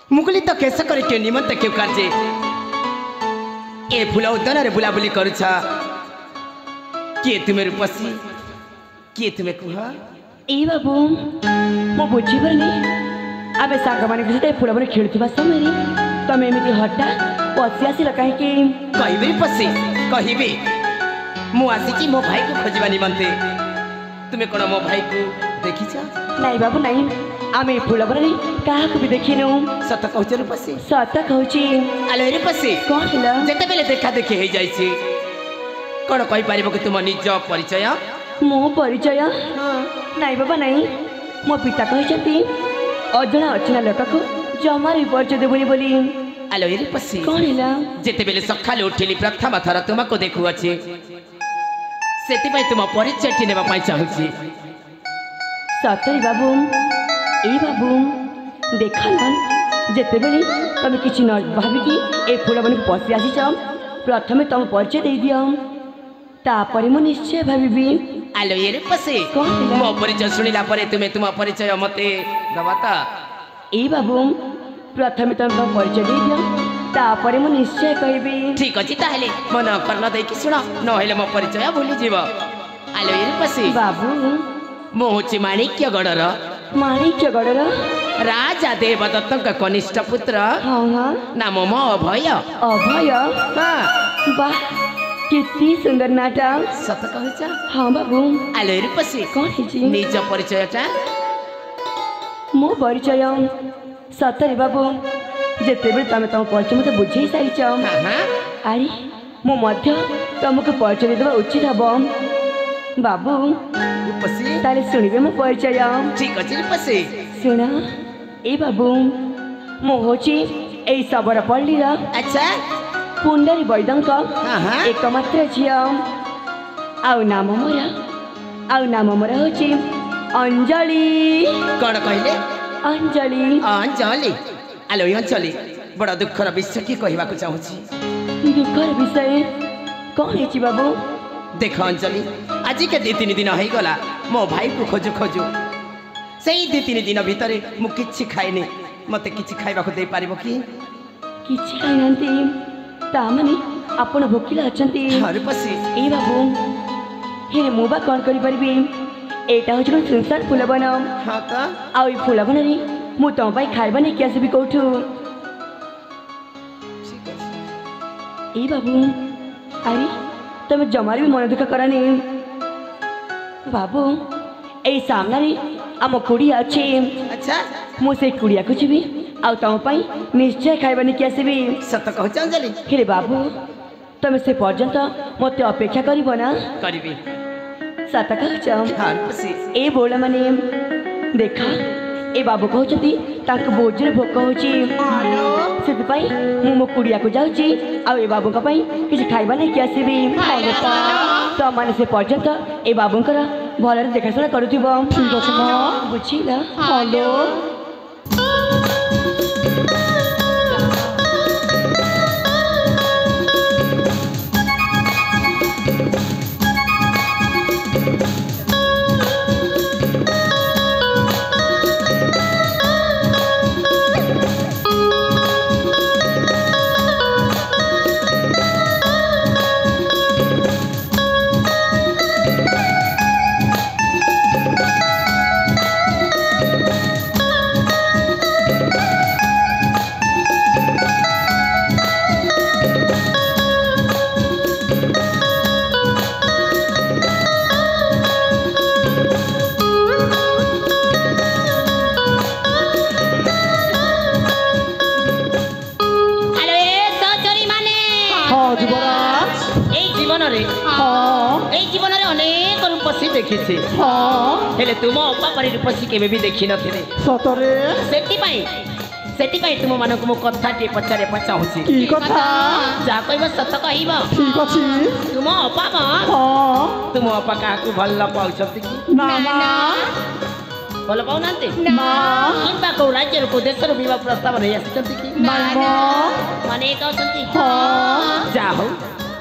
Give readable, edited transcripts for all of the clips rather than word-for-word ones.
मुकुली तो केस कर क्यों निमंत क्यों कार्य ए फूल उद्यान रे बुलाबुली करुछ किए तुम्हें रूपसी किए तुम्हें कुह ए बाबू मो बुझी पारनी आमे सांग माने सहित फूल बने खेलुवा समय तमें एमती हटा पशि आसिल कहीं कहबी पशि कहबी मु आसी मो भाई को खोजा निमंते तुम्हें कौन मो भाई को देखी नहीं बाबू नहीं आमे फूल बने क्या भी देखिनु सत कहूच रूपसी सत कहूची आलो रूपसी कौन जिते बेले देखा देखी हो जाए कौन कहीपर कि तुम निज परिचय मो परिचय नहीं बाबा नहीं मो पिता कहते अजना अचना लोक को जमार परिचय देवनी बोली आलो रूपसी कौन जिते बेले सकाल उठिली प्रथम थर तुमको देखुअे से तुम परिचय नेबा चाहूँगी सतरी बाबू ए बाबू देख जिते बेले तुम कि न भाविकी ए फूल बन पशि आसीच प्रथम तुम परिचय दे दियो तापर मु निश्चय भावी आलो ये रूपसी मो परिचय शुणिला तुम्हें तुम परिचय मते दबा तो ए बाबू प्रथम तुम परिचय दे दियो तापर मु निश्चय कहबी ठीक अच्छी ताहले मन कर्ण देकी शुण न मो परिचय भूली जीव आलो ये रूपसी बाबू मु हूँ माणिक्यगढ़र माणिक्यगढ़र राजा देवदत्त कनिष्ठ पुत्र हाँ नाम मो अभय अभय वाह कितनी सुंदर नाटा सत कहूच हाँ बाबू आलो रूपसी कौन निज परिचयटा मो परिचय सतरे बाबू जिते बेले तुम तुम परिचय मत बुझे सारी अरे मो मध्य तुमको परिचय देवा उचित हम बाबू रूपसी ताले शुणवे मो परिचय ठीक अच्छे रूपसी शुण ए बाबू मो होची ए सबरा पल्ली अच्छा पुंडरी वैदंक एकमात्र झी आउ नाम मोर होची अंजलि कौन कहले अंजलि अंजलि आलो अंजलि बड़ा दुखर विषय की कहवा चाहूँगी दुखर विषय कौन है बाबू देख अंजलि आज के 2-3 दिन हो गला मो भाई को खोजु खोजु से 2-3 दिन भितर मुझे खाइनी मत कि खाइबा दे पार कि किछि खाइनांती तामाने आपण भोकिला अछंती रूपसी ए बाबू हे मुबा कौन करि परबी एटा होछ कोन सुनसान फूल बन हां त आ ई फूल बन रे मु तो भाई खाइबा नै कैसे भी कोठू ए बाबू अरे तुम जमार भी मन दुख करानी बाबू ए सामने रे आम कुड़िया अच्छे अच्छा मुझे कुड़िया को जीवी आउ तुम निश्चय खाइबानी कैसे भी सत कहूच अंजलि हे बाबू तुम से पर्यंत मत अपेक्षा करना करिबी सत कहूच रूपसी ए बोल माने देखा ए बाबू कहते बोझर भोक हो मो कुड़िया को जाऊँगी ए बाबू कि खाइबा नहीं कैसे भी तो मैंने से पर्यंत ए बाबूंकर भल देखाशुना करुवा बुझिला हेलो देखी तुम अपा परी रूपसी केवे भी देखी नथिले सतरे सेति तुम मानक मो कथा टे पचारे पचाउछि की कथा जा कहबो सत कहबो ठीक अछि तुम अपा मा तुम अपा काकू भल्ला पाउछति कि ना ना भल पाउनांते ना किबा को राज्य को देशर विवाह प्रस्ताव रे आछति कि ना माने कहउछति हां जा हो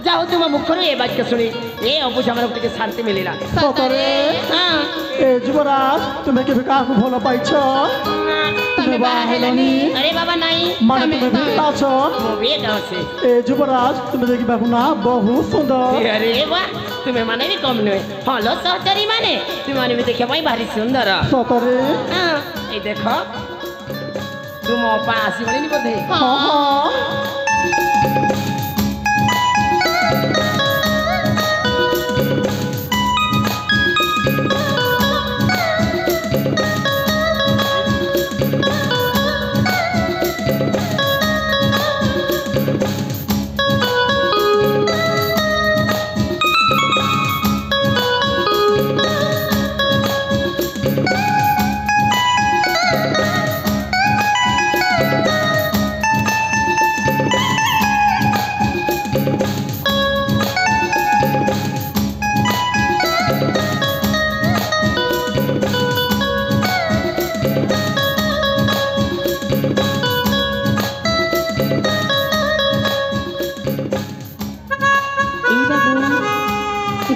जाओ तुम मुखर ये वाक्य शुणी ये अबुझ आम टे शांति मिलला सतरे हाँ ए युवराज तुम्हें केबे काहाकु भल पाइछ तमे बाहा हेलनी अरे बाबा नहीं माने तुम्हें भेटा छ मो बे गाँव से ए युवराज तुम्हें देखिबाकु ना बहुत सुंदर अरे वाह तुम्हें माने भी कम नुहे हाँ लो सहचरी माने तुम्हें माने भी देखिया भाई भारी सुंदर सतरे हाँ ये देख तुम अपा आसी बनी बोधे हाँ हाँ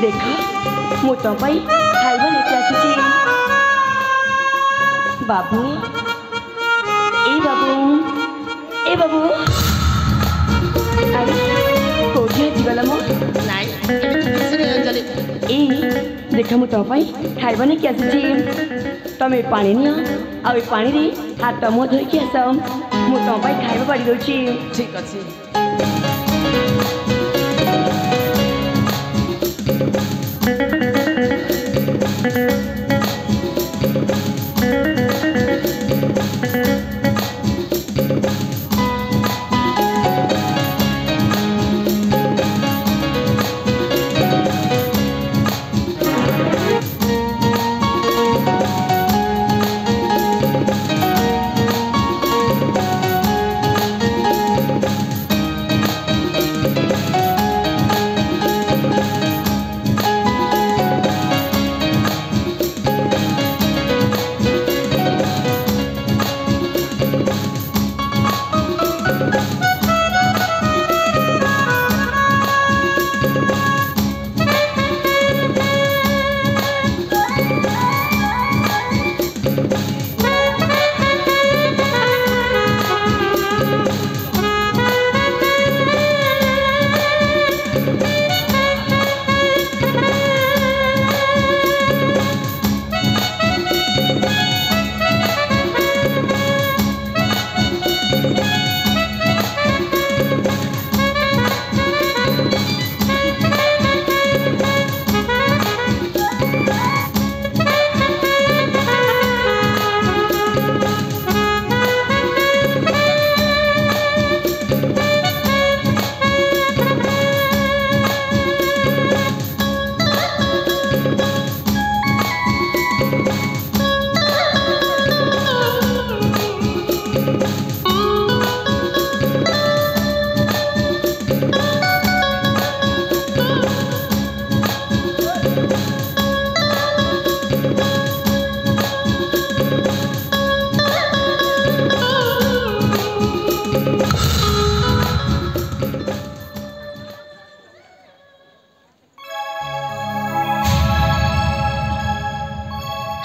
देखा मु तुम खाइबा लेके आसी बाबू ए बाबू अरे कोठी जीगला मो नहीं किसी अंजलि ए देखा मु तुम खाइबा लेके आसी तमे पानी नियो आ पानी रे हाथ मुँह धोईकी आस मु तुम खाइबा पाड़ी दउची ठीक अच्छे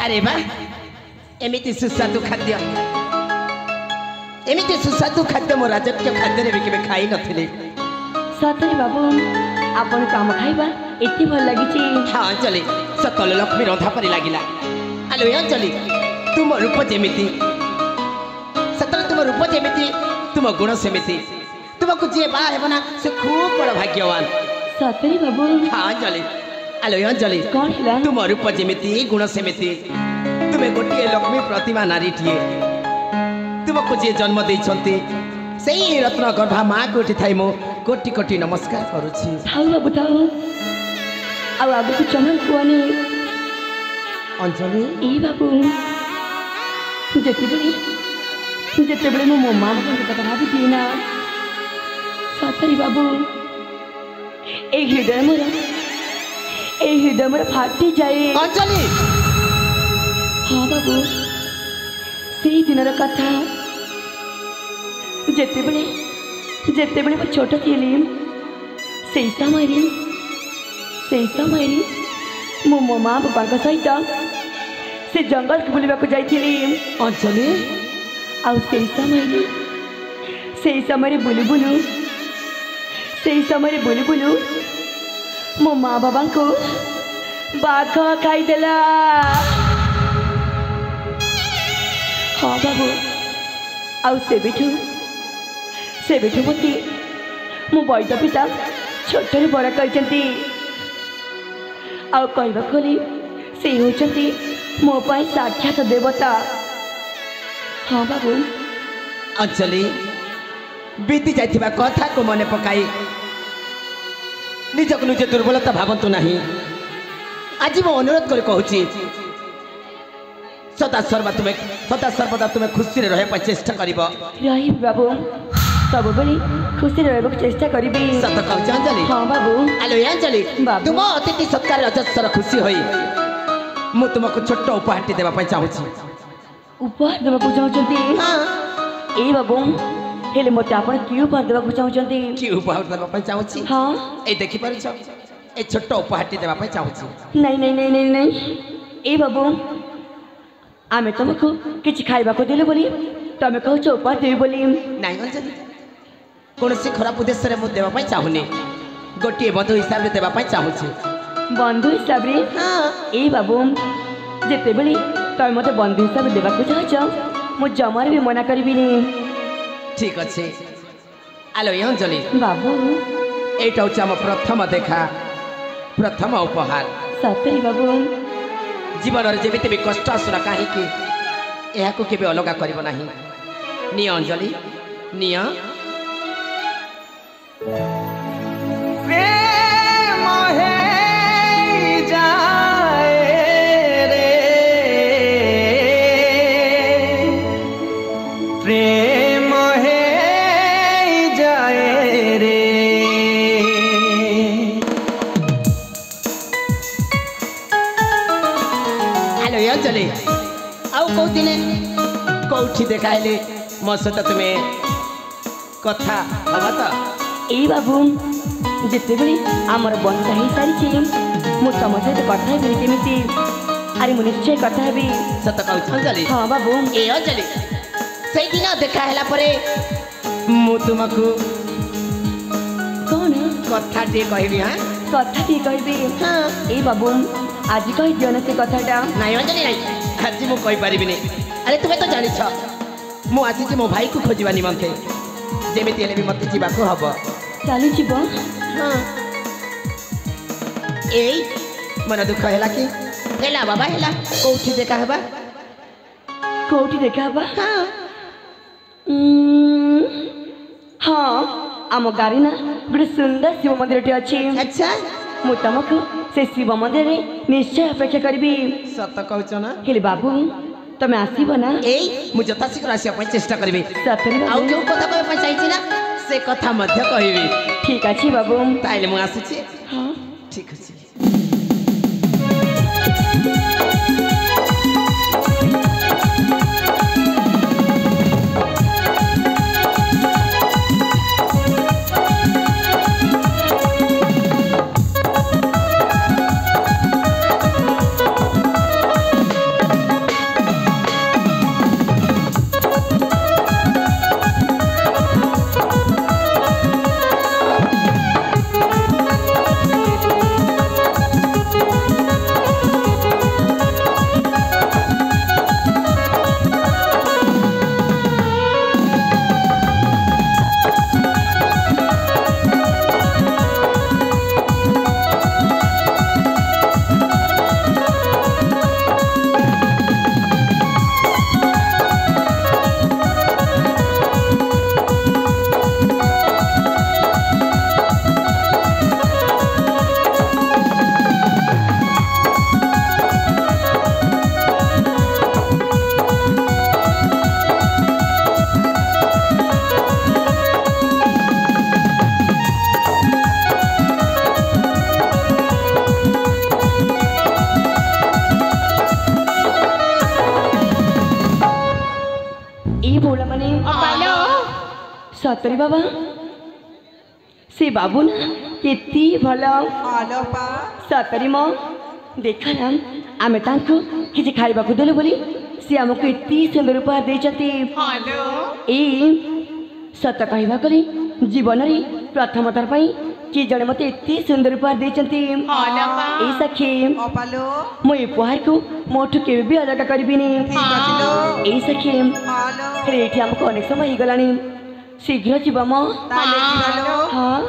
अरे बा एमिति सुस्वादु खाद्य एमिति सुस्वादु खाद्य मो राजकीय खाद्य रे केबे खाई नथिले सतरे बाबू आपन काम खाइबा एते भल लागिची हाँ चले सकल लक्ष्मी रंधा परी लागिला आलो चली तुम रूप जेमिति सतरे तुम रूप जेमिति तुम गुण सेमिति तुमको जे बा हेबना से खूब बड़ भाग्यवान सतरे बाबू हाँ चले आलो चली कौन हिला तुम रूप जेमिति गुण सेमिति तुम्हें गोटे लक्ष्मी प्रतिमा नारी टीए तुमको जे जन्म देइछंती सेही रत्न गर्भा माँ कोठी थाई मो कोटि कोटि नमस्कार करुछि थाउ बाबू थाउ आ आगु को चमन कोनी अंजलि ए बाबू जेते बेले मो माँ बाबू कथा भाभी दीना सतरे बाबू ए हृदय मोर फाटी जाए अंजलि हाँ बाबू से दिन कथा जेते बेले मो छोट थी ସେଇ ସମୟରେ ମୁଁ ମୋ ମା ବାପାଙ୍କ ସହିତ ସେ ଜଙ୍ଗଲକୁ ବୁଲିବାକୁ ଯାଇଥିଲି ଅଞ୍ଜଳି ଆଉ ସେଇ ସମୟରେ ବୁଲୁ ବୁଲୁ ମୋ ମା ବାବାଙ୍କୁ ବାଘ ଖାଇଦେଲା। ହଁ ବାବୁ ଆଉ ସେବେଠୁ ମୋତେ ମୋ ବୈଦ ପିତା ଛୋଟରୁ ବଡ଼ କରିଛନ୍ତି ଆଉ କହିବାକୁ ଗଲେ ସେ ହେଉଛନ୍ତି ମୋ ପାଇଁ ସାକ୍ଷାତ ଦେବତା। ହଁ ବାବୁ ଅଞ୍ଜଳି ବିତି ଯାଇଥିବା କଥାକୁ ମନେ ପକାଇ ନିଜକୁ ନିଜେ ଦୁର୍ବଳତା ଭାବନ୍ତୁ ନାହିଁ। ଆଜି ମୁଁ ଅନୁରୋଧ କରି କହୁଛି ସଦାସର୍ବଦା ତୁମେ ଖୁସିରେ ରହିବା ପାଇଁ ଚେଷ୍ଟା କରିବ। ରହିବି ବାବୁ ସବୁବେଳେ ଖୁସିରେ ରହିବାକୁ ଚେଷ୍ଟା କରିବି। ସତ କହୁଛି ଅଞ୍ଜଳି? ହଁ ବାବୁ। ଆଲୋ ଅଞ୍ଜଳି ବାବୁ। ତୁମ ଅତିଥି ସତ୍କାରରେ ଅଜସ୍ର ଖୁସି ହୋଇ ମୁଁ ତୁମକୁ ଛୋଟ ଉପହାରଟି ଦେବା ପାଇଁ ଚାହୁଁଛି। ଉପହାର ଦେବାକୁ ଚାହୁଁଛନ୍ତି? ହଁ। ଏଇ ବାବୁ ହେଲେ ମୋତେ ଆପଣ କି ଉପହାର ଦେବାକୁ ଚାହୁଁଛନ୍ତି? କି ଉପହାର ଦେବା ପାଇଁ ଚାହୁଁଛି? ହଁ ଏଇ ଦେଖିପାରୁଛ ଏ ଛୋଟ ଉପହାରଟି ଦେବା ପାଇଁ ଚାହୁଁଛି। ନାଇଁ ଏଇ ବାବୁ ଆମେ ତୁମକୁ କିଛି ଖାଇବାକୁ ଦେଲୁ ବୋଲି ତମେ କହୁଛ ଉପହାର ଦେବି ବୋଲି। ନାଇଁ ଅଞ୍ଜଳି କୌଣସି ଖରାପ ଉଦ୍ଦେଶ୍ୟରେ ମୁଁ ଦେବା ପାଇଁ ଚାହୁଁନି, ଗୋଟିଏ ବନ୍ଧୁ ହିସାବରେ ଦେବା ପାଇଁ ଚାହୁଁଛି। ବନ୍ଧୁ ହିସାବରେ? ହଁ। ଏଇ ବାବୁ ଯେତେବେଳେ ତମେ ମୋତେ ବନ୍ଧୁ ହିସାବରେ ଦେବାକୁ ଚାହୁଁଛ ମୁଁ ଜମାରେ ବି ମନା କରିବିନି। ଠିକ ଅଛି। ଆଲୋ ଅଞ୍ଜଳି ବାବୁ ଏଇଟା ହେଉଛି ଆମ ପ୍ରଥମ ଦେଖା, ପ୍ରଥମ ଉପହାର। ସତରେ ବାବୁ? ଜୀବନରେ ଯେମିତି ବି କଷ୍ଟ ଆସୁନା କାହିଁକି ଏହାକୁ କେବେ ଅଲଗା କରିବ ନାହିଁ। ନିଅ ଅଞ୍ଜଳି ନିଅ। ପ୍ରେମ ହେଇଯାଏ ରେ, ପ୍ରେମ ହେଇଯାଏ ରେ। ଆଲୋ ଅଞ୍ଜଳି ଆଉ କହୁଥିଲେ କୋଉଠି ଦେଖାଇଲେ ମୋ ସହିତ ତୁମେ କଥା ହବ ତ? ଏଇ ବାବୁ ଯେତେବେଳେ ଆମର ବନ୍ଧା ହେଇସାରିଛି ମୁଁ ତମ ସହିତ କଥା ହେବି କେମିତି? ଆରେ ମୁଁ ନିଶ୍ଚୟ କଥା ହେବି। ସତ କହୁଛି ଅଞ୍ଜଳି? ହଁ ବାବୁ। ଏ ଅଞ୍ଜଳି ସେଇଦିନ ଦେଖା ହେଲା ପରେ ମୁଁ ତୁମକୁ କ'ଣ କଥା ଟିକେ କହିବି। ହଁ କଥା ଟିକେ କହିବି? ହଁ। ଏଇ ବାବୁ ଆଜି କହିଦିଅ ନା ସେ କଥାଟା। ନାଇଁ ଅଞ୍ଜଳି ନାଇଁ ଆଜି ମୁଁ କହିପାରିବିନି। ଆରେ ତୁମେ ତ ଜାଣିଛ ମୁଁ ଆସିଛି ମୋ ଭାଇକୁ ଖୋଜିବା ନିମନ୍ତେ, ଯେମିତି ହେଲେ ବି ମୋତେ ଯିବାକୁ ହବ। ଚାଲିଯିବ? ହଁ। ଏଇ ମନ ଦୁଃଖ ହେଲା କି? ହେଲା ବାବା ହେଲା। କୋଉଠି ଦେଖା ହେବା? କୋଉଠି ଦେଖା ହେବା? ହଁ ହଁ ଆମ ଗାଁରେ ନା ଗୋଟେ ସୁନ୍ଦର ଶିବ ମନ୍ଦିରଟି ଅଛି। ଆଚ୍ଛା ମୁଁ ତମକୁ ସେ ଶିବ ମନ୍ଦିରରେ ନିଶ୍ଚୟ ଅପେକ୍ଷା କରିବି। ସତ କହୁଛ ନା? ହେଲେ ବାବୁ ତମେ ଆସିବ ନା? ଏଇ ମୁଁ ଯଥାଶୀଘ୍ର ଆସିବା ପାଇଁ ଚେଷ୍ଟା କରିବି। ସତରେ ଆଉ ବାବୁ? ଯୋଉ କଥା କହିବା ପାଇଁ ଚାହିଁଛି ନା ସେ କଥା ମଧ୍ୟ କହିବି। ଠିକ ଅଛି ବାବୁ। ତାହେଲେ ମୁଁ ଆସୁଛି। ହଁ ଠିକ ଅଛି। ସତରେ ବାବା ସେ ବାବୁ ନା केती भला सतरी मो देखा ना आमे तांको किसी खाइबा को देले बोली से हमको इतनी सुंदर उपहार देचती ए सत कहवा कली जीवन रे प्रथम थर पई कि जड़े मते इतनी सुंदर उपहार देचती ए सखी मो उपहार को मोठु केबे भी अलग करबिनी ए सखी रे एठी हमको अनेक समय ही गलानी शीघ्र जीवा मो हां